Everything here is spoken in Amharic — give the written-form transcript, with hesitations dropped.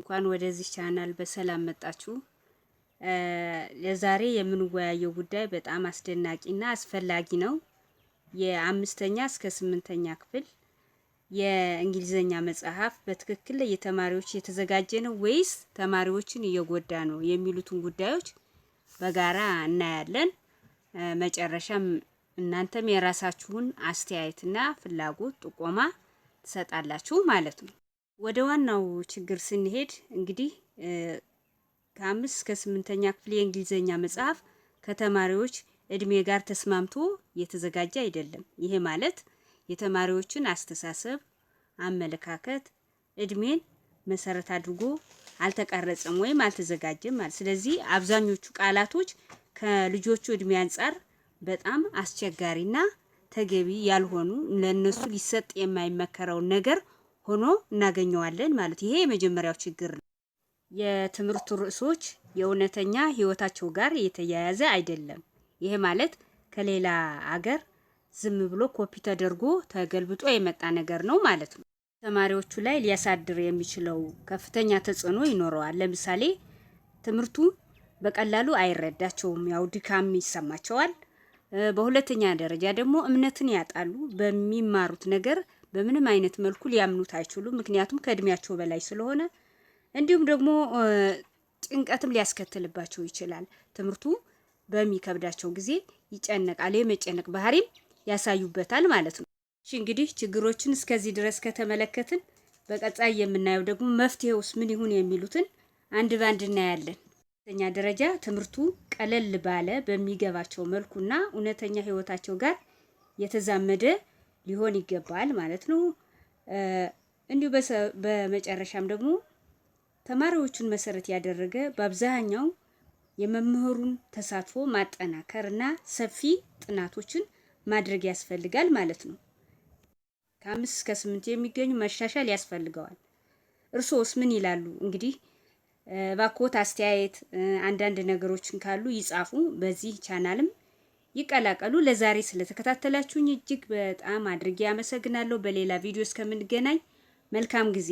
እንኳን ወደዚህ ቻናል በሰላም መጣችሁ። ለዛሬ የምንወያየው ጉዳይ በጣም አስደናቂና አስፈላጊ ነው። የአምስተኛ እስከ 8ኛ ክፍል የእንግሊዘኛ መጽሐፍ በትክክል ለተማሪዎች የተዘጋጀ ነው ወይስ ተማሪዎችን እየጎዳ ነው የሚሉትን ጉዳዮች በጋራ እናያለን። መጨረሻም እናንተም የራሳችሁን አስተያየትና ፍላጎት ጥቆማ ትሰጣላችሁ ማለት ነው። ወደ ዋናው ችግር ስንሄድ እንግዲህ ከ5 እስከ 8ኛ ክፍል የእንግሊዘኛ መጽሐፍ ከተማሪዎች እድሜ ጋር ተስማምቶ የተዘጋጀ አይደለም። ይሄ ማለት የተማሪዎችን አስተሳሰብ፣ አመለካከት፣ እድሜን መሰረት አድርጎ አልተቀረጸም ወይም አልተዘጋጀም ማለት። ስለዚህ አብዛኞቹ ቃላቶች ከልጆቹ እድሜ አንፃር በጣም አስቸጋሪና ተገቢ ያልሆኑ ለነሱ ሊሰጥ የማይመከረውን ነገር ሆኖ እናገኘዋለን ማለት። ይሄ የመጀመሪያው ችግር ነው። የትምህርቱ ርዕሶች የእውነተኛ ህይወታቸው ጋር የተያያዘ አይደለም። ይሄ ማለት ከሌላ አገር ዝም ብሎ ኮፒ ተደርጎ ተገልብጦ የመጣ ነገር ነው ማለት ነው። ተማሪዎቹ ላይ ሊያሳድር የሚችለው ከፍተኛ ተጽዕኖ ይኖረዋል። ለምሳሌ ትምህርቱ በቀላሉ አይረዳቸውም፣ ያው ድካም ይሰማቸዋል። በሁለተኛ ደረጃ ደግሞ እምነትን ያጣሉ። በሚማሩት ነገር በምንም አይነት መልኩ ሊያምኑት አይችሉም፣ ምክንያቱም ከእድሜያቸው በላይ ስለሆነ። እንዲሁም ደግሞ ጭንቀትም ሊያስከትልባቸው ይችላል። ትምህርቱ በሚከብዳቸው ጊዜ ይጨነቃል፣ የመጨነቅ ባህሪም ያሳዩበታል ማለት ነው። እሺ እንግዲህ ችግሮችን እስከዚህ ድረስ ከተመለከትን በቀጣይ የምናየው ደግሞ መፍትሄውስ ምን ይሁን የሚሉትን አንድ ባንድ እናያለን። ሁለተኛ ደረጃ ትምህርቱ ቀለል ባለ በሚገባቸው መልኩና እውነተኛ ህይወታቸው ጋር የተዛመደ ሊሆን ይገባል ማለት ነው። እንዲሁ በመጨረሻም ደግሞ ተማሪዎቹን መሰረት ያደረገ በአብዛኛው የመምህሩን ተሳትፎ ማጠናከርና ሰፊ ጥናቶችን ማድረግ ያስፈልጋል ማለት ነው። ከ5 እስከ 8 የሚገኙ መሻሻል ያስፈልገዋል። እርሶስ ምን ይላሉ? እንግዲህ ባኮት አስተያየት አንዳንድ ነገሮችን ካሉ ይጻፉ። በዚህ ቻናልም ይቀላቀሉ። ለዛሬ ስለተከታተላችሁኝ እጅግ በጣም አድርጌ አመሰግናለሁ። በሌላ ቪዲዮ እስከምንገናኝ መልካም ጊዜ